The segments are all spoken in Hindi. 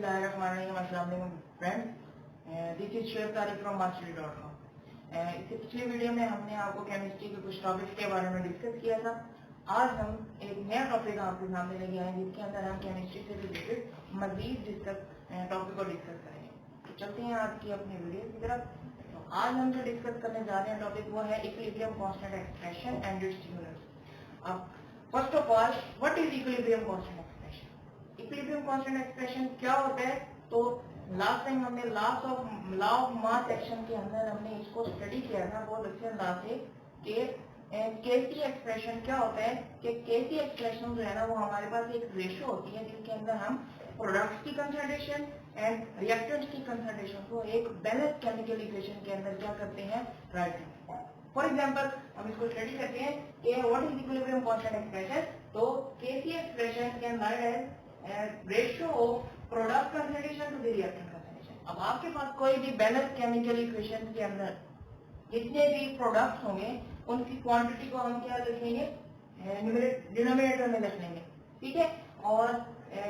बिस्मिल्लाहिर्रहमानिर्रहीम। अस्सलाम वालेकुम friends, this is share Tariq from mastery.com। इससे पिछले वीडियो में हमने आपको केमिस्ट्री के कुछ टॉपिक्स के बारे में डिस्कस किया था। आज हम एक नया टॉपिक आपके सामने लेके आए जिसके अंदर हम केमिस्ट्री से रिलेटेड मजीद टॉपिक को डिस्कस करेंगे। तो चलते हैं आज की अपनी वीडियो की तरफ। तो आज हम जो डिस्कस करने जा रहे हैं टॉपिक वो है equilibrium constant expression and its units. अब first of all, what is equilibrium constant expression? Equilibrium constant expression क्या होता है? तो लास्ट टाइम हमने लॉ ऑफ मास सेक्शन के अंदर हमने इसको स्टडी किया था बहुत अच्छे अंदाज से कि केसी एक्सप्रेशन क्या होता है। कि केसी एक्सप्रेशन जो है ना वो हमारे पास एक रेशियो होती है जिसके अंदर हम प्रोडक्ट्स की कंसंट्रेशन एंड रिएक्टेंट्स की कंसंट्रेशन को एक बैलेंस केमिकल इक्वेशन के अंदर क्या करते हैं, राइट करते हैं। फॉर एग्जांपल हम इसको स्टडी करते हैं कि what is equilibrium constant expression. तो KC expression can write as ratio of product concentration to the reactant concentration. अब आपके पास कोई भी बैलेंस केमिकल इक्वेशन के अंदर जितने भी प्रोडक्ट्स होंगे उनकी क्वांटिटी को हम क्या लिखेंगे, डिनोमिनेटर में लिख लेंगे, ठीक है, और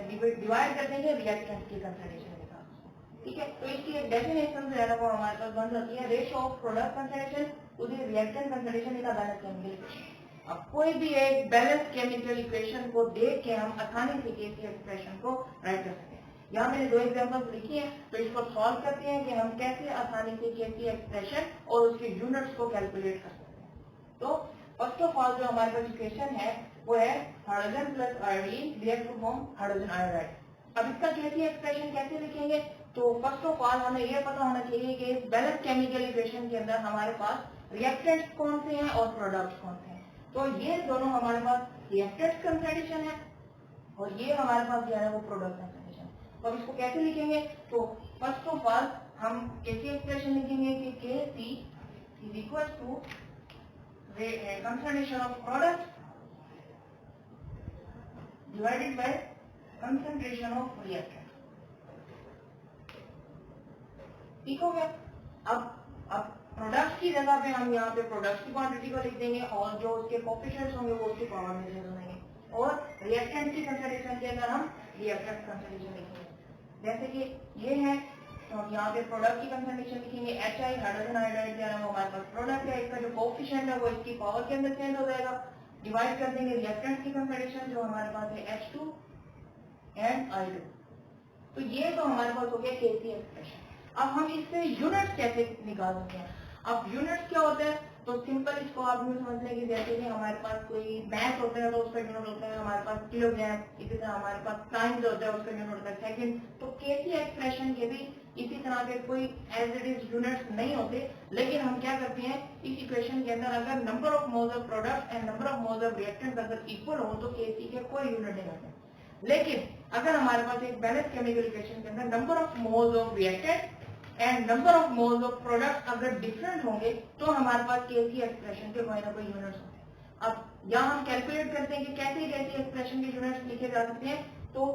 डिवाइड कर देंगे रिएक्टेंट की कंसंट्रेशन के साथ, ठीक है। तो इसकी एक डेफिनेशन जो है ना वो हमारे पास बन जाती है ratio of product concentration to the reactant concentration in a balance chemical equation. अब कोई भी एक बैलेंस केमिकल इक्वेशन को देख के हम आसानी से केसी एक्सप्रेशन को राइट कर सकते हैं। यहाँ मैंने दो एग्जांपल्स लिखी हैं, तो इसको सॉल्व करते हैं कि हम कैसे आसानी से केसी एक्सप्रेशन और उसके यूनिट्स को कैलकुलेट कर सकते हैं। तो फर्स्ट ऑफ ऑल जो हमारे पास इक्वेशन है वो है hydrogen plus iodine react to form hydrogen iodide. अब इसका केसी एक्सप्रेशन कैसे लिखेंगे? तो फर्स्ट ऑफ ऑल हमें यह पता होना चाहिए कि इस बैलेंस केमिकल इक्वेशन के अंदर हमारे पास रिएक्टेंट्स कौन से हैं और प्रोडक्ट्स कौन से हैं। तो ये दोनों हमारे पास रिएक्टेंट्स कंसंट्रेशन है और ये हमारे पास जो है वो प्रोडक्ट कंसंट्रेशन। तो अब इसको कैसे लिखेंगे? तो फर्स्ट ऑफ ऑल हम केसी एक्सप्रेशन लिखेंगे कि KC is equal to concentration of product divided by concentration of reactant। ठीक हो गया। अब प्रोडक्ट्स की जगह पे हम यहाँ पे प्रोडक्ट्स की क्वांटिटी को लिख देंगे और जो उसके कोएफिशिएंट्स होंगे वो उसकी पावर में दे देंगे और रिएक्टेंट की कंसंट्रेशन के अंदर हम रिएक्टेंट कंसंट्रेशन लिखेंगे। जैसे कि ये है तो हम यहाँ पे प्रोडक्ट की कंसंट्रेशन लिखेंगे HI हाइड्रोजन आयोडाइड जो है वो हमारे पास प्रोडक्ट है, इसका जो कोएफिशिएंट है वो इसकी पावर के अंदर चेंज हो जाएगा। डिवाइड कर देंगे रिएक्टेंट की कंसंट्रेशन जो हमारे पास है H2 एंड I2। तो ये तो हमारे पास हो गया केसी एक्सप्रेशन। अब हम इससे यूनिट्स कैसे निकाल सकते हैं? अब यूनिट्स क्या होते हैं? तो सिंपल इसको आप यूं समझ लें कि जैसे कि हमारे पास कोई मैथ होता है तो उसका यूनिट होता है हमारे पास किलोग्राम, इसी तरह हमारे पास टाइम जो होता है उसका यूनिट होता है सेकंड। तो केसी एक्सप्रेशन के भी इसी तरह के कोई एज इट इज यूनिट्स नहीं होते, लेकिन हम क्या करते हैं इस इक्वेशन के अंदर अगर number of moles of product and number of moles of reactant अगर इक्वल हो तो केसी के कोई यूनिट नहीं होते। लेकिन अगर हमारे पास एक बैलेंस केमिकल इक्वेशन के अंदर number of moles of reactant and number of moles of product अगर डिफरेंट होंगे तो हमारे पास केसी एक्सप्रेशन के कोई ना कोई यूनिट्स होते हैं। अब यहाँ हम कैलकुलेट करते हैं कि कैसे केसी एक्सप्रेशन के यूनिट्स लिखे जा सकते हैं। तो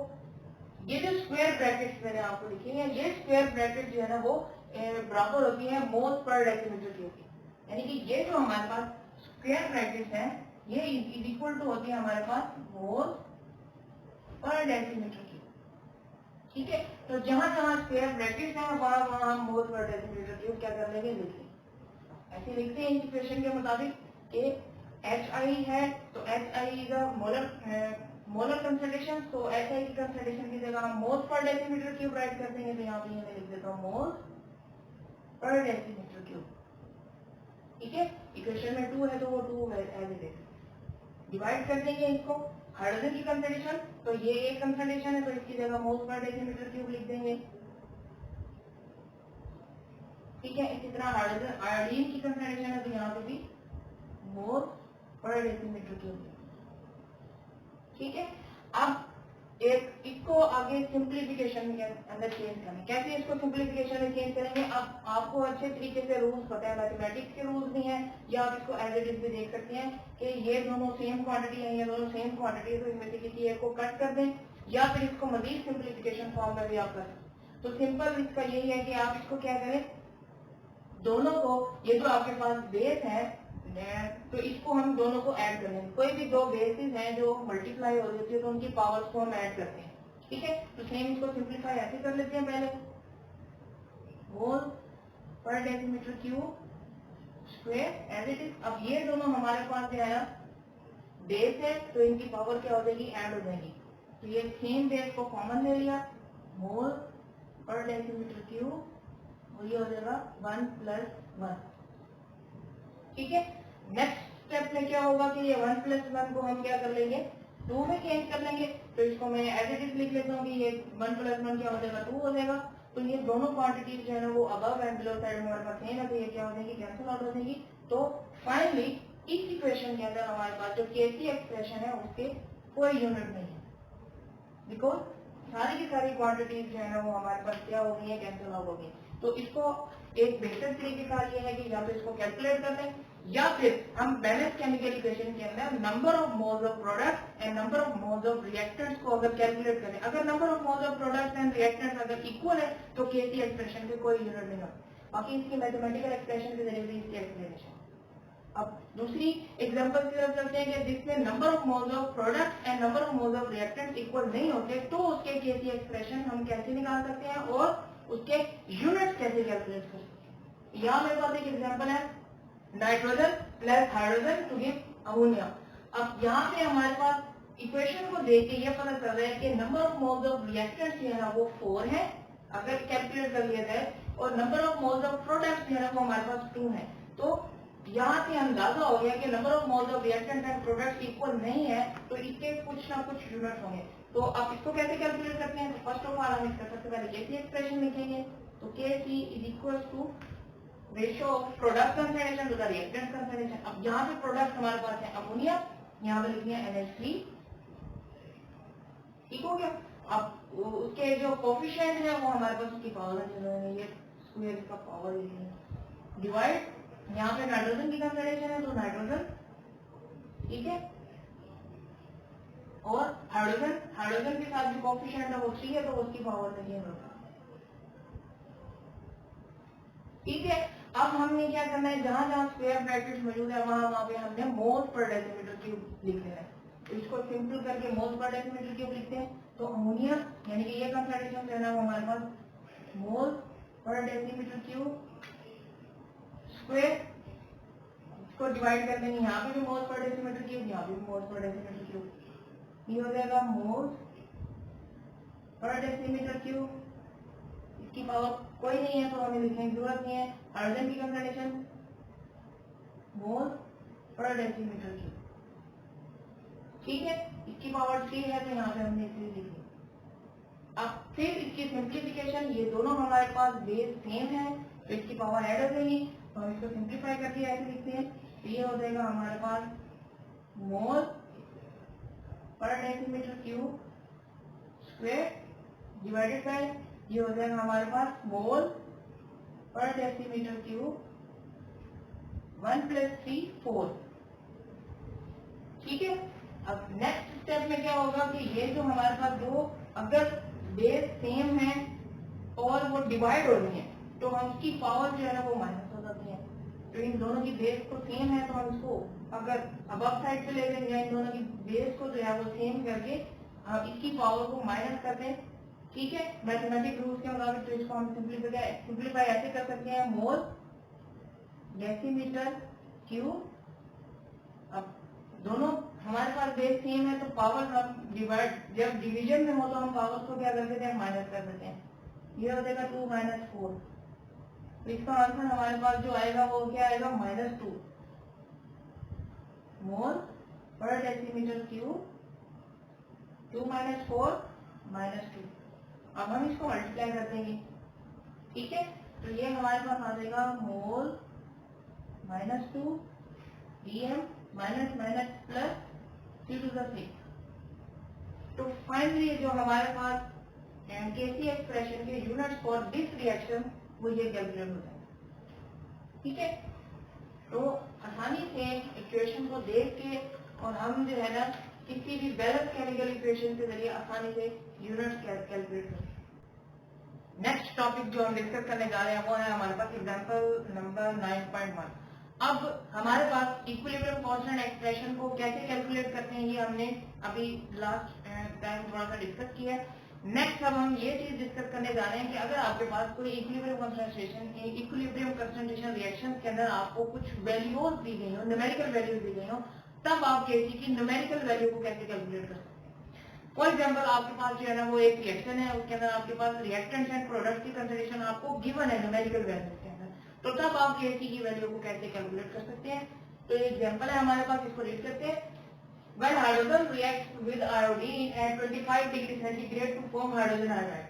ये जो स्क्वायर ब्रैकेट्स मैंने आपको लिखे हैं ये स्क्वायर ब्रैकेट जो है ना वो बराबर होती है मोल्स पर डेसीमीटर क्यूब। यानी कि ये जो हमारे पास स्क्वायर ब्रैकेट्स हैं ये इज इक्वल टू होती है हमारे पास मोल्स पर डेसीमीटर क्यूब, ठीक है। तो जहां जहां स्क्वायर ब्रैकेट्स हैं वहां हम मोल्स पर डेसीमीटर क्यूब क्या कर लेंगे, लिख लेंगे। ऐसे लिखते हैं इस इक्वेशन के मुताबिक कि HI है तो HI का मोलर कंसंट्रेशन, तो HI की कंसंट्रेशन की जगह हम मोल्स पर डेसीमीटर क्यूब राइट कर देंगे। तो यहाँ पे मैं लिख देता हूँ मोल्स पर डेसीमीटर क्यूब, ठीक है। इक्वेशन में 2 है तो वो 2 एज इट इज। डिवाइड कर देंगे इसको हाइड्रोजन की कंसंट्रेशन, तो ये एक कंसंट्रेशन है तो इसकी जगह मोल्स पर डेसीमीटर क्यूब लिख देंगे, ठीक है। इसी तरह हाइड्रोजन आयोडीन की कंसंट्रेशन है तो यहाँ पे भी मोल्स पर डेसीमीटर क्यूब, ठीक है। अब एक इसको आगे सिंप्लीफिकेशन के अंदर चेंज करें। कैसे इसको सिंप्लीफिकेशन में चेंज करेंगे? अब आपको अच्छे तरीके से रूल्स पता है, मैथमेटिक्स के रूल्स भी हैं या आप इसको एज इट इज भी देख सकते हैं कि ये दोनों सेम क्वांटिटी है, ये दोनों सेम क्वांटिटी है तो इनमें से किसी एक को कट कर दें या फिर इसको मजीद सिंप्लीफिकेशन फॉर्म में भी आप कर सकते। तो सिंपल इसका यही है कि आप इसको क्या करें, दोनों को ये जो आपके पास बेस है तो इसको हम दोनों को ऐड कर लेंगे। कोई भी दो बेसिस हैं जो मल्टीप्लाई हो जाती है तो उनकी पावर्स को हम ऐड करते हैं, ठीक है, तो सेम इसको सिंप्लीफाई ऐसे कर लेते हैं पहले, मोल पर decimetre cube square as it is. अब ये दोनों हमारे पास जो है बेस है, तो इनकी पावर क्या हो जाएगी, ऐड हो जाएगी। तो ये सेम बेस को कॉमन ले लिया, मोल पर डेसीमीटर क्यूब, और ये हो जाएगा 1 + 1। ठीक है, नेक्स्ट स्टेप में क्या होगा कि ये 1 + 1 को हम क्या कर लेंगे, 2 में चेंज कर लेंगे। तो इसको मैं एज इट इज लिख लेता हूँ कि ये 1 + 1 क्या हो जाएगा, 2 हो जाएगा। तो ये दोनों क्वांटिटी जो है ना वो अबव एंड बिलो साइड में हमारे पास सेम है, तो ये क्या हो जाएगी, कैंसिल आउट हो जाएगी। तो फाइनली इस इक्वेशन के अंदर हमारे पास जो केसी एक्सप्रेशन है उसके कोई यूनिट नहीं है, बिकॉज सारी की सारी क्वांटिटीज जो है ना वो हमारे पास क्या हो गई है, कैंसिल आउट हो गई। तो इसको एक बेहतर तरीके का ये है कि या तो इसको कैलकुलेट कर लें, या फिर हम बैलेंस केमिकल इक्वेशन के अंदर number of moles of product and number of moles of reactants को अगर कैलकुलेट करें, अगर number of moles of product and reactants अगर इक्वल है तो केसी एक्सप्रेशन के कोई यूनिट नहीं होता। बाकी इसकी मैथमेटिकल एक्सप्रेशन के जरिए भी इसकी एक्सप्लेनेशन। अब दूसरी एग्जांपल की तरफ चलते हैं कि जिसमें number of moles of product and number of moles of reactants equal नहीं होते, तो उसके केसी एक्सप्रेशन हम कैसे निकाल सकते हैं और उसके यूनिट्स कैसे कैलकुलेट कर सकते हैं। यहाँ मेरे पास एक एग्जांपल है, nitrogen plus hydrogen to give ammonia. अब यहाँ पे हमारे पास इक्वेशन को देख के ये पता चल रहा है कि number of moles of reactants जो है ना वो 4 है अगर कैलकुलेट कर लिया जाए, और number of moles of products जो है ना वो हमारे पास 2 है। तो यहाँ से अंदाजा हो गया कि number of moles of reactants and products equal नहीं है, तो इसके कुछ ना कुछ यूनिट होंगे। तो आप इसको कैसे कैलकुलेट करते हैं, तो फर्स्ट ऑफ ऑल हम इसका सबसे पहले केसी एक्सप्रेशन लिखेंगे। तो KC is equal to ratio of product concentration to the reactant concentration. अब यहाँ पे प्रोडक्ट हमारे पास है अमोनिया, यहाँ पे लिखिए NH3, ठीक हो गया। अब उसके जो कोफिशिएंट है वो हमारे पास उसकी पावर है, ये स्क्वायर का पावर डिवाइड, यहाँ पे नाइट्रोजन की कंसंट्रेशन है तो नाइट्रोजन, ठीक है, और हाइड्रोजन के साथ जो कोफिशिएंट है वो 3 है तो उसकी पावर नहीं है, ठीक है। अब हमने क्या करना है, जहां जहां स्क्वायर ब्रैकेट मौजूद है वहां पे हमने मोल्स पर डेसीमीटर क्यूब लिख लेना है। तो इसको सिंपल करके मोल्स पर डेसीमीटर क्यूब लिखते हैं। तो अमोनिया यानी कि ये कंसंट्रेशन है ना वो हमारे पास मोल्स पर डेसीमीटर क्यूब स्क्वायर, इसको डिवाइड कर देंगे, यहाँ पे भी मोल्स पर डेसीमीटर क्यूब, यहाँ पे भी मोल्स पर डेसीमीटर क्यूब, ये हो जाएगा मोल्स पर डेसीमीटर क्यूब। इसकी पावर कोई नहीं है तो हमें लिखने की जरूरत नहीं है। हाइड्रोजन की कंसंट्रेशन मोल पर डेसीमीटर क्यूब, ठीक है, इसकी पावर 3 है तो यहाँ पे हमने 3 लिखी। अब फिर इसकी सिंप्लीफिकेशन, ये दोनों हमारे पास बेस सेम है तो इसकी पावर ऐड हो जाएगी, तो हम इसको सिंप्लीफाई करके ऐसे लिखते हैं। तो ये हो जाएगा हमारे पास मोल पर decimetre cube square divided by, ये हो जाएगा हमारे पास मोल पर डेसीमीटर क्यूब 1 + 3 4, ठीक है। अब नेक्स्ट स्टेप में क्या होगा कि ये जो हमारे पास दो अगर बेस सेम है और वो डिवाइड हो रही है तो हम उसकी पावर जो है ना वो माइनस हो जाती है। तो इन दोनों की बेस को सेम है तो हम इसको अगर अबव साइड पे ले लेंगे, इन दोनों की बेस को जो है वो सेम करके हम इसकी पावर को माइनस कर दें, ठीक है, मैथमेटिक रूल्स के मुताबिक। तो इसको हम सिंप्लीफाई ऐसे कर सकते हैं, मोल डेसीमीटर क्यूब। अब दोनों हमारे पास बेस सेम है तो पावर हम डिवाइड, जब डिवीजन में हो तो हम पावर को क्या कर देते हैं, माइनस कर देते हैं। ये हो जाएगा 2 - 4, तो इसका आंसर हमारे पास जो आएगा वो क्या आएगा, -2 मोल पर डेसीमीटर क्यूब, 2 - 4 -2। अब हम इसको मल्टीप्लाई कर देंगे, ठीक है, तो ये हमारे पास आ जाएगा मोल -2 dm minus minus plus C⁶। तो फाइनली जो हमारे पास केसी एक्सप्रेशन के यूनिट्स फॉर दिस रिएक्शन वो ये कैलकुलेट हो जाएगा, ठीक है। तो आसानी से इक्वेशन को देख के और हम जो है ना किसी भी बैलेंस केमिकल इक्वेशन के जरिए आसानी से यूनिट्स कैलकुलेट कर। नेक्स्ट टॉपिक जो हम डिस्कस करने जा रहे हैं वो है हमारे पास एग्जांपल नंबर 9.1। अब हमारे पास इक्विलिब्रियम कांस्टेंट एक्सप्रेशन को कैसे कैलकुलेट करते हैं ये हमने अभी लास्ट टाइम थोड़ा सा डिस्कस किया है। नेक्स्ट अब हम ये चीज डिस्कस करने जा रहे हैं कि अगर आपके पास कोई इक्विलिब्रियम कंसंट्रेशन रिएक्शन के अंदर आपको कुछ वैल्यूज दी गई हो, न्यूमेरिकल वैल्यूज दी गई हो, तब आप केसी की न्यूमेरिकल वैल्यू को कैसे कैलकुलेट कर सकते हैं। फॉर एग्जाम्पल आपके पास जो है ना वो एक रिएक्शन है, उसके अंदर आपके पास रिएक्टेंट्स एंड प्रोडक्ट की कंसंट्रेशन आपको गिवन है न्यूमेरिकल वैल्यू के अंदर, तो तब आप केसी की वैल्यू को कैसे कैलकुलेट कर सकते हैं। तो ये एग्जाम्पल है हमारे पास, इसको रीड करते हैं। When hydrogen reacts with iodine at 25 degree centigrade to form hydrogen iodide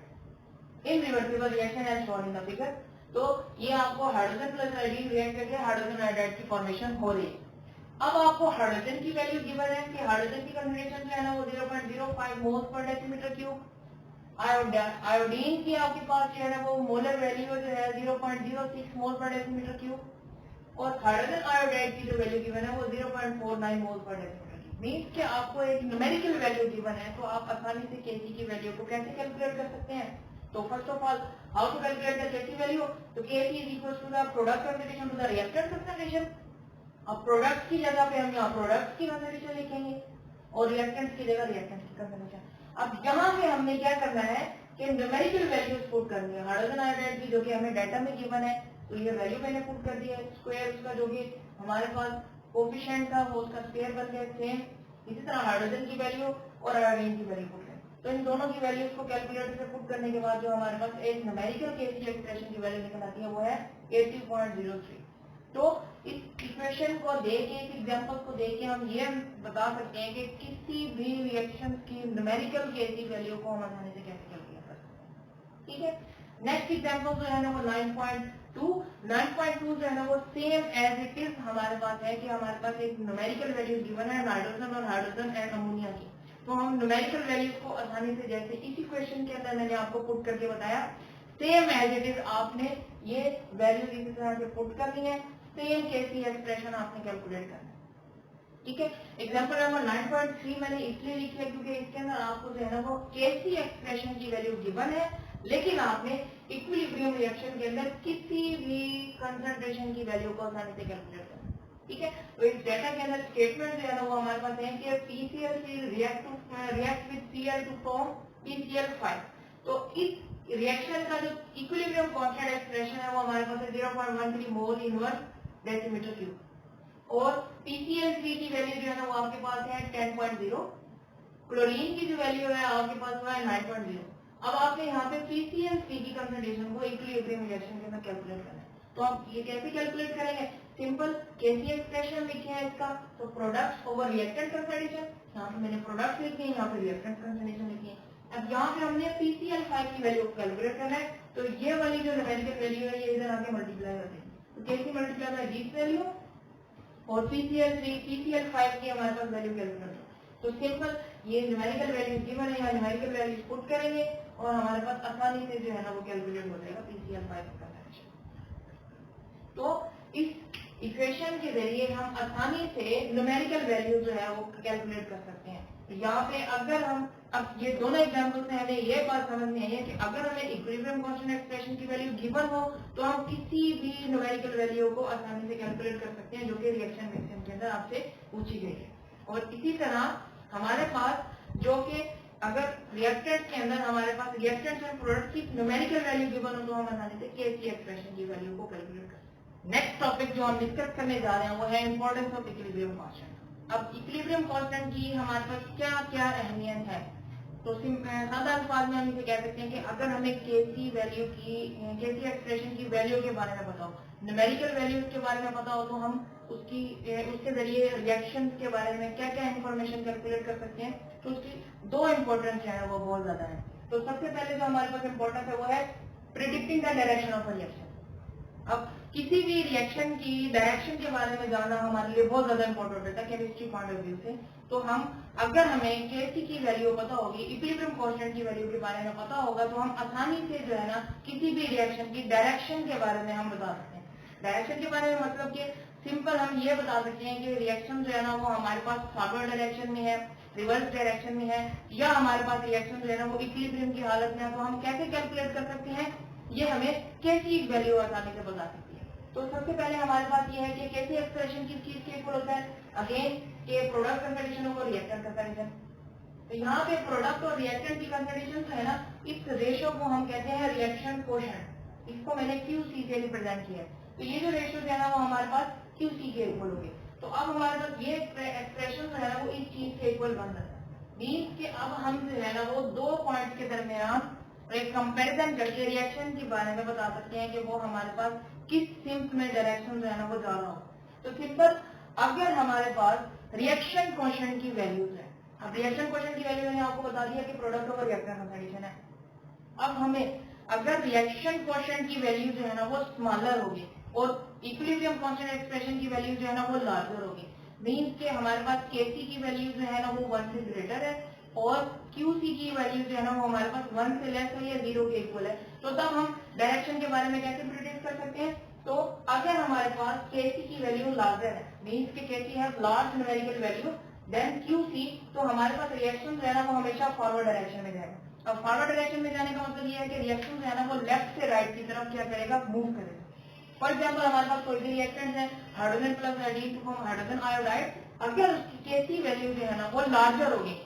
in reversible reaction as shown in the figure, तो ये आपको हाइड्रोजन प्लस आयोडीन रिएक्ट करके हाइड्रोजन आयोडाइड की फॉर्मेशन हो रही है। अब आपको हाइड्रोजन की वैल्यू गिवन है कि हाइड्रोजन की कंसंट्रेशन जो है ना वो 0.05 मोल्स पर डेसीमीटर क्यूब। आयोडीन की आपके पास जो है ना वो मोलर वैल्यू जो है 0.06 मोल पर डेसीमीटर क्यूब, और हाइड्रोजन आयोडाइड की जो वैल्यू गिवन है वो 0.49 मोल पर डेसीमीटर। मीन्स कि आपको एक न्यूमेरिकल वैल्यू गिवन है, तो आप आसानी से केसी की वैल्यू को कैसे कैलकुलेट कर सकते हैं। तो first of all how to calculate the KC value, तो KC is equal to the product concentration to the reactant concentration. अब प्रोडक्ट की जगह पे हम यहाँ प्रोडक्ट की कंसंट्रेशन लिखेंगे और रिएक्टेंट की जगह रिएक्टेंट की कंसंट्रेशन। अब यहाँ पे हमने क्या करना है कि न्यूमेरिकल वैल्यूज पुट करनी है हाइड्रोजन आयोडाइड की, जो कि हमें डाटा में गिवन है, तो ये वैल्यू मैंने पुट कर दिया है। स्क्वायर उसका जो कि हमारे पास कोफिशिएंट था वो उसका स्क्वायर बन गया सेम। इसी तरह हाइड्रोजन की वैल्यू और आयोडीन की वैल्यू पुट करें, तो इन दोनों की वैल्यूज को कैलकुलेटर से पुट करने के बाद जो हमारे पास एक न्यूमेरिकल केसी एक्सप्रेशन की वैल्यू निकल आती है वो है 80.03। तो इस इक्वेशन को देके, इस एग्जांपल को देके हम ये बता सकते हैं कि किसी भी रिएक्शन की न्यूमेरिकल केसी वैल्यू को हम आसानी से कैसे कैलकुलेट कर सकते हैं। ठीक है, नेक्स्ट एग्जांपल जो है ना वो 9.2 जो है ना वो सेम एज इट इज हमारे पास है कि हमारे पास एक न्यूमेरिकल वैल्यू गिवन है नाइट्रोजन और हाइड्रोजन एंड अमोनिया की, तो हम न्यूमेरिकल वैल्यूज को आसानी से जैसे इस इक्वेशन के अंदर मैंने आपको पुट करके बताया, सेम एज इट इज आपने ये वैल्यू इसी तरह से पुट करनी है, सेम केसी एक्सप्रेशन आपने कैलकुलेट करना है। ठीक है, एग्जांपल नंबर 9.3 मैंने इसलिए लिखी है क्योंकि इसके अंदर आपको जो है ना वो केसी एक्सप्रेशन की वैल्यू गिवन है, लेकिन आपने इक्विलिब्रियम रिएक्शन के अंदर किसी भी कंसंट्रेशन की वैल्यू को आसानी से कैलकुलेट करना है। ठीक है, तो इस डेटा के अंदर स्टेटमेंट जो है ना वो हमारे पास है कि PCl react with Cl to form PCl5। तो इस रिएक्शन का जो इक्विलिब्रियम कांस्टेंट एक्सप्रेशन है वो हमारे पास है 0.13 मोल इनवर्स डेसीमीटर क्यूब, और PCl3 की वैल्यू जो है ना वो आपके पास है 10.0, क्लोरीन की जो वैल्यू है आपके पास वो है 9.0। अब आपने यहाँ पे PCl3 की कंसंट्रेशन को इक्विलिब्रियम रिएक्शन के अंदर कैलकुलेट करना है, तो आप ये कैसे कैलकुलेट करेंगे। सिंपल केसी एक्सप्रेशन लिखे हैं इसका, तो प्रोडक्ट ओवर रिएक्टेंट कंसंट्रेशन, यहाँ पे मैंने प्रोडक्ट लिखे हैं, यहाँ पे रिएक्टेंट कंसंट्रेशन लिखी है। अब यहाँ पे हमने PCl5 की वैल्यू को कैलकुलेट करना है, तो ये वाली जो न्यूमेरिकल वैल्यू है ये इधर आके मल्टीप्लाई कर देंगे, तो केसी मल्टीप्लाई बाय दिस वैल्यू और PCl5 की हमारे पास वैल्यू कैलकुलेट। तो सिंपल ये न्यूमेरिकल वैल्यू गिवन है, यहाँ न्यूमेरिकल वैल्यू पुट करेंगे और हमारे पास आसानी से जो है ना वो कैलकुलेट हो जाएगा PCl5 का कंसंट्रेशन। तो इस इक्वेशन के जरिए हम आसानी से न्यूमेरिकल वैल्यू जो है वो कैलकुलेट कर सकते हैं। तो यहाँ पे अगर हम अब ये दोनों एग्जांपल से हमें ये बात समझ में आई है कि अगर हमें इक्विलिब्रियम कांस्टेंट एक्सप्रेशन की वैल्यू गिवन हो तो हम किसी भी न्यूमेरिकल वैल्यू को आसानी से कैलकुलेट कर सकते हैं जो कि रिएक्शन मैक्सिमम के अंदर आपसे पूछी गई है। और इसी तरह हमारे पास जो कि अगर रिएक्टेंट के अंदर हमारे पास रिएक्टेंट एंड प्रोडक्ट की न्यूमेरिकल वैल्यू गिवन हो तो हम आसानी से केसी एक्सप्रेशन की वैल्यू को कैलकुलेट कर सकते हैं। नेक्स्ट टॉपिक जो हम डिस्कस करने जा रहे हैं वो है इंपॉर्टेंस ऑफ इक्विलिब्रियम कांस्टेंट। अब इक्विलिब्रियम कांस्टेंट की हमारे पास क्या क्या अहमियत है, तो सादा अल्फाज में हम इसे कह सकते हैं कि अगर हमें केसी वैल्यू की केसी एक्सप्रेशन की वैल्यू के बारे में पता हो, न्यूमेरिकल वैल्यूज के बारे में पता हो, तो हम उसके जरिए रिएक्शन के बारे में क्या क्या इंफॉर्मेशन कैलकुलेट कर सकते हैं। तो उसकी दो इंपॉर्टेंस है वो बहुत ज्यादा है। तो सबसे पहले जो हमारे पास इंपॉर्टेंस है वो है predicting the direction of reaction. अब किसी भी रिएक्शन की डायरेक्शन के बारे में जानना हमारे लिए बहुत ज्यादा इंपॉर्टेंट होता है केमिस्ट्री पॉइंट ऑफ व्यू से। तो हम अगर हमें केसी की वैल्यू पता होगी, इक्विलिब्रियम कांस्टेंट की वैल्यू के बारे में पता होगा, तो हम आसानी से जो है ना किसी भी रिएक्शन की डायरेक्शन के बारे में हम बता सकते हैं। डायरेक्शन के बारे में मतलब कि सिंपल हम ये बता सकते हैं कि रिएक्शन जो है ना वो हमारे पास फॉरवर्ड डायरेक्शन में है, रिवर्स डायरेक्शन में है, या हमारे पास रिएक्शन जो है ना वो इक्विलिब्रियम की हालत में है। तो हम कैसे कैलकुलेट कर सकते हैं, ये हमें केसी वैल्यू आसानी से बता सकती है। तो सबसे पहले हमारे पास ये है कि केसी एक्सप्रेशन किस चीज के इक्वल होता है, अगेन के product concentration over reactant concentration. तो यहाँ पे प्रोडक्ट और रिएक्टेंट की कंसंट्रेशन है ना, इस रेशियो को हम कहते हैं रिएक्शन कोशेंट। इसको मैंने QC से रिप्रेजेंट किया है। तो ये जो रेशियो है ना वो हमारे पास QC के इक्वल होगी। तो अब हमारे पास ये एक्सप्रेशन जो है ना वो इस चीज के इक्वल बन रहा है। मीन्स के अब हम जो है ना वो दो पॉइंट के दरमियान एक कंपैरिजन करके रिएक्शन के बारे में बता सकते हैं कि वो हमारे पास किस सिम्प में डायरेक्शन जो है ना वो जा रहा हो। तो सिंपल, अगर हमारे पास रिएक्शन कोशेंट की वैल्यूज है, अब रिएक्शन कोशेंट की वैल्यू मैंने आपको बता दिया कि प्रोडक्ट ओवर रिएक्टेंट कंसंट्रेशन है। अब हमें अगर रिएक्शन कोशेंट की वैल्यू जो है ना वो स्मॉलर होगी और इक्विलिब्रियम कांस्टेंट एक्सप्रेशन की वैल्यू जो है ना वो लार्जर होगी, मींस के हमारे पास Kc की वैल्यू जो है ना वो 1 से ग्रेटर है और Qc की वैल्यू जो है ना वो हमारे पास 1 से लेस है या 0 के इक्वल है। तो तब हम डायरेक्शन के बारे में कैसे प्रिडिक्ट कर सकते हैं? तो अगर हमारे पास Kc की वैल्यू लार्जर है, मींस के Kc है large numerical value than Qc, तो हमारे पास रिएक्शन जो है ना वो हमेशा फॉरवर्ड डायरेक्शन में जाएगा। अब फॉरवर्ड डायरेक्शन में जाने का मतलब ये है कि रिएक्शन जो है ना वो लेफ्ट से राइट की तरफ क्या करेगा, मूव करेगा। फॉर एग्जाम्पल हमारे पास कोई भी रिएक्टेंट है, hydrogen plus iodine to form hydrogen iodide, अगर उसकी Kc वैल्यू जो है ना वो लार्जर होगी।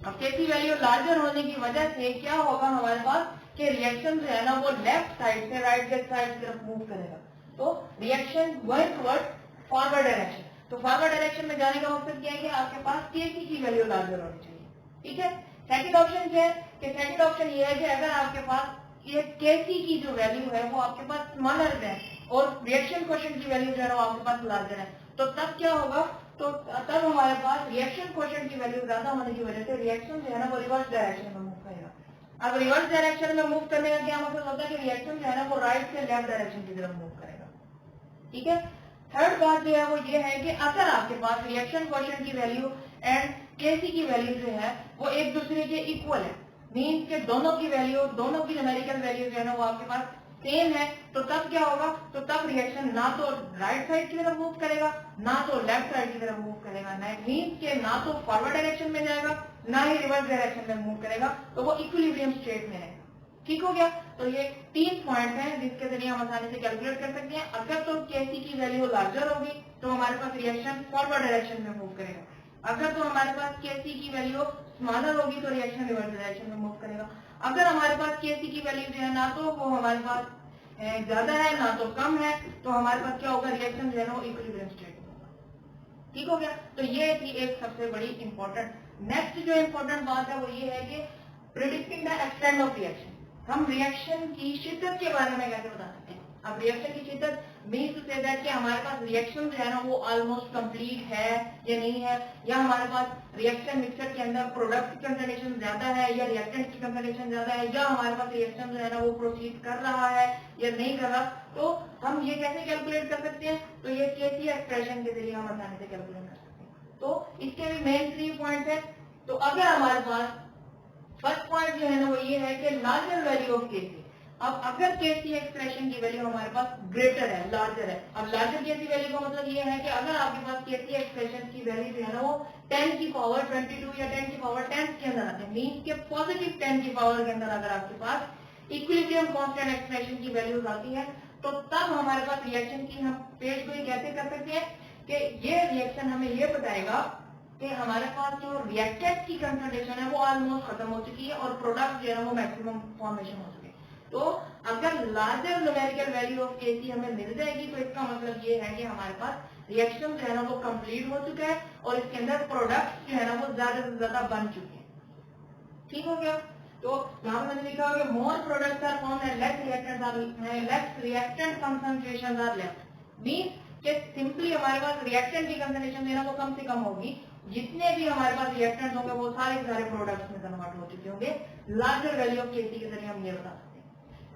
अब Kc वैल्यू लार्जर होने की वजह से क्या होगा हमारे पास कि रिएक्शन जो है ना वो लेफ्ट साइड से राइट साइड की तरफ मूव करेगा। तो reaction going toward forward direction. तो फॉरवर्ड डायरेक्शन में जाने का मकसद क्या है कि आपके पास Kc की वैल्यू लार्जर होनी चाहिए। ठीक है। सेकंड ऑप्शन क्या है कि सेकंड ऑप्शन ये है कि अगर आपके पास ये Kc की जो वैल्यू है वो आपके पास स्मॉलर है और रिएक्शन कोशेंट की वैल्यू जो है वो आपके पास लार्जर है, तो तब क्या होगा? तो तब हमारे पास रिएक्शन कोशेंट की वैल्यू ज्यादा होने की वजह से रिएक्शन जो है ना वो रिवर्स डायरेक्शन में मूव करेगा। अब रिवर्स डायरेक्शन में मूव करने का क्या मतलब होता है कि रिएक्शन जो है ना वो राइट से लेफ्ट डायरेक्शन की तरफ मूव करेगा। ठीक है। थर्ड बात जो है वो ये है कि अगर आपके पास रिएक्शन कोशेंट की वैल्यू एंड Kc की वैल्यू जो है वो एक दूसरे के इक्वल है, मीन्स के दोनों की वैल्यू, दोनों की न्यूमेरिकल वैल्यू जो है ना वो आपके पास सेम है, तो तब क्या होगा? तो तब रिएक्शन ना तो राइट साइड की तरफ मूव करेगा ना तो लेफ्ट साइड की तरफ मूव करेगा, मीन्स के ना तो फॉरवर्ड डायरेक्शन में जाएगा ना ही रिवर्स डायरेक्शन में मूव करेगा, तो वो इक्विलिब्रियम स्टेट में रहेगा। ठीक हो गया। तो ये 3 पॉइंट हैं जिसके जरिए हम आसानी से कैलकुलेट कर सकते हैं। अगर तो Kc की वैल्यू लार्जर होगी तो हमारे पास रिएक्शन फॉरवर्ड डायरेक्शन में मूव करेगा। अगर तो हमारे पास Kc की वैल्यू स्मॉलर होगी तो रिएक्शन रिवर्स डायरेक्शन में मूव करेगा। अगर हमारे पास Kc की वैल्यू जो है ना तो वो हमारे पास ज्यादा है ना तो कम है, तो हमारे पास क्या होगा? रिएक्शन जो है ना वो इक्विलिब्रियम स्टेट में होगा। ठीक हो गया। तो ये थी एक सबसे बड़ी इंपॉर्टेंट। नेक्स्ट जो इंपॉर्टेंट बात है वो ये है कि predicting the extent of reaction. हम रिएक्शन की शिद्दत के बारे में कैसे बता सकते हैं? अब रिएक्शन की शिद्दत मीन्स टू से दैट कि हमारे पास रिएक्शन जो है ना वो ऑलमोस्ट कंप्लीट है या नहीं है, या हमारे पास रिएक्शन मिक्सचर के अंदर प्रोडक्ट की कंसंट्रेशन ज्यादा है या रिएक्टेंट की कंसंट्रेशन ज्यादा है, या हमारे पास रिएक्शन जो है ना वो प्रोसीड कर रहा है या नहीं कर रहा। तो हम ये कैसे कैलकुलेट कर सकते हैं? तो ये Kc एक्सप्रेशन के जरिए हम आसानी से कैलकुलेट कर सकते हैं। तो इसके भी मेन 3 पॉइंट है। तो अगर हमारे पास फर्स्ट पॉइंट जो है ना वो ये है कि लार्जर वैल्यू ऑफ Kc। अब अगर Kc एक्सप्रेशन की वैल्यू हमारे पास ग्रेटर है, लार्जर है, अब लार्जर Kc वैल्यू का मतलब ये है कि अगर आपके पास Kc एक्सप्रेशन की वैल्यू जो है ना वो 10 की पावर 22 या 10 की पावर 10 के अंदर आते हैं, मीन्स के पॉजिटिव 10 की पावर के अंदर अगर आपके पास इक्विलिब्रियम कांस्टेंट एक्सप्रेशन की वैल्यूज आती है, तो तब हमारे पास रिएक्शन की हम पेज को कैसे कर सकते हैं कि ये रिएक्शन हमें ये बताएगा कि हमारे पास जो रिएक्टेंट की कंसंट्रेशन है वो ऑलमोस्ट खत्म हो चुकी है और प्रोडक्ट जो है ना वो मैक्सिमम फॉर्मेशन हो चुके हैं। तो अगर larger numerical value of Kc हमें मिल जाएगी तो इसका मतलब ये है कि हमारे पास रिएक्शन जो है ना वो कंप्लीट हो चुका है और इसके अंदर प्रोडक्ट जो है ना वो ज्यादा से ज्यादा बन चुके हैं। ठीक हो गया। तो यहाँ पे मैंने लिखा है more products are formed and less reactant concentration are left, means कि सिंपली हमारे पास रिएक्टेंट की कंसंट्रेशन जो है ना वो कम से कम होगी, जितने भी हमारे पास रिएक्टेंट होंगे वो सारे प्रोडक्ट्स में कन्वर्ट हो चुके होंगे। लार्जर वैल्यू ऑफ Kc के जरिए हम ये बता सकते हैं।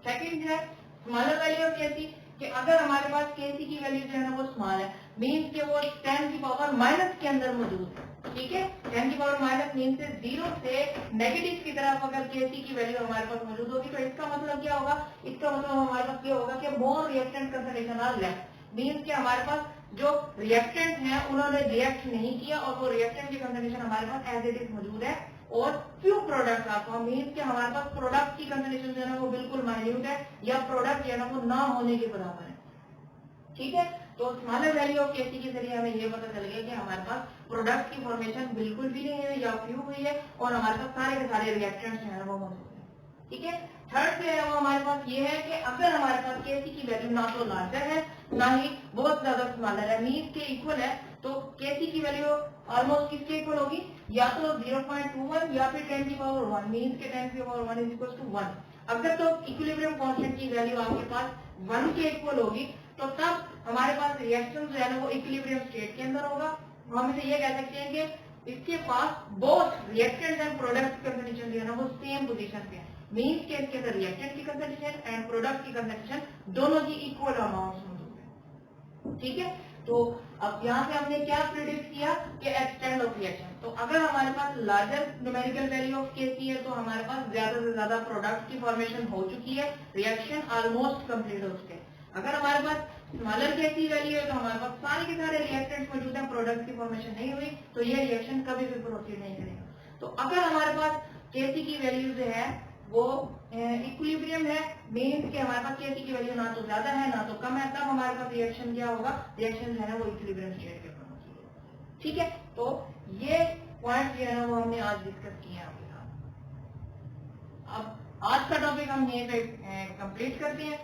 सेकंड है स्मॉलर वैल्यू ऑफ Kc, कि अगर हमारे पास Kc की वैल्यू जो है ना वो स्मॉल है, मीन्स के वो 10 की पावर माइनस के अंदर मौजूद है। ठीक है। 10 की पावर माइनस मीन्स से 0 से नेगेटिव की तरफ अगर Kc की वैल्यू हमारे पास मौजूद होगी तो इसका मतलब क्या होगा? इसका मतलब हमारे पास ये होगा कि more reactant concentration are left, means के हमारे पास जो रिएक्टेंट है उन्होंने रिएक्ट नहीं किया और वो रिएक्टेंट की कंसंट्रेशन हमारे पास एज इट इज मौजूद है और फ्यू प्रोडक्ट आपको, मीन्स के हमारे पास प्रोडक्ट की कंसंट्रेशन जो है ना वो बिल्कुल माइन्यूट है या प्रोडक्ट जो है ना वो ना होने के बराबर है। ठीक है। तो स्मॉलर वैल्यू ऑफ केसी के जरिए हमें ये पता चल गया कि हमारे पास प्रोडक्ट की फॉर्मेशन बिल्कुल भी नहीं है या फ्यू हुई है और हमारे पास सारे के सारे रिएक्टेंट्स जो है वो मौजूद है। ठीक है, थर्ड जो है वो हमारे पास ये है कि अगर हमारे पास केसी की वैल्यू ना तो लार्जर है ना ही बहुत ज्यादा स्मॉलर है, मीन के इक्वल है, तो केसी की वैल्यू ऑलमोस्ट किसके इक्वल होगी, या तो 0.21 या फिर 10 की पावर 1, मीन के 10 की पावर 1 इज इक्वल टू 1। अगर तो इक्विलिब्रियम कांस्टेंट की वैल्यू आपके पास 1 के इक्वल होगी तो तब हमारे पास रिएक्शन जो है ना वो इक्विलिब्रियम स्टेट के अंदर होगा। हम इसे ये कह सकते हैं कि इसके पास बोथ रिएक्टेंट एंड प्रोडक्ट की कंसंट्रेशन जो है ना वो सेम पोजीशन पे है, मींस के इसके अंदर रिएक्टेंट की कंसंट्रेशन एंड प्रोडक्ट की कंसंट्रेशन दोनों की इक्वल अमाउंट मौजूद है। ठीक है, तो अब यहाँ से हमने क्या प्रिडिक्ट किया कि एक्सटेंड ऑफ रिएक्शन, तो अगर हमारे पास larger numerical value of KC है तो हमारे पास ज्यादा से ज्यादा प्रोडक्ट की फॉर्मेशन हो चुकी है, रिएक्शन ऑलमोस्ट कंप्लीट हो चुके हैं। अगर हमारे पास स्मॉलर केसी वैल्यू है तो हमारे पास सारे के सारे रिएक्टेंट्स मौजूद हैं, प्रोडक्ट की फॉर्मेशन नहीं हुई तो ये रिएक्शन कभी भी प्रोसीड नहीं करेगा। तो अगर हमारे पास केसी की वैल्यू जो है वो इक्विलिब्रियम है, मींस कि हमारे पास केसी की वैल्यू ना तो ज्यादा है ना तो कम है, तब हमारे पास रिएक्शन क्या होगा, रिएक्शन जो है ना वो इक्विलिब्रियम स्टेट के ऊपर होगी। ठीक है, तो ये पॉइंट जो है ना वो हमने आज डिस्कस किए हैं आपके साथ। अब आज का टॉपिक हम यहीं पे कंप्लीट करते हैं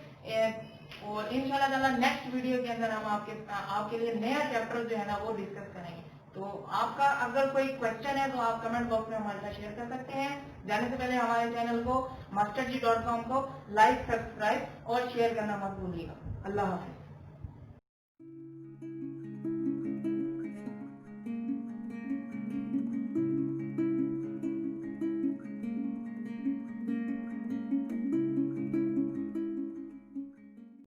और इंशाल्लाह ताला नेक्स्ट वीडियो के अंदर हम आपके लिए नया चैप्टर जो है ना वो डिस्कस करेंगे। तो आपका अगर कोई क्वेश्चन है तो आप कमेंट बॉक्स में हमारे साथ शेयर कर सकते हैं। जाने से पहले हमारे चैनल को masterg.com को लाइक, सब्सक्राइब और शेयर करना मत भूलिएगा। अल्लाह हाफिज।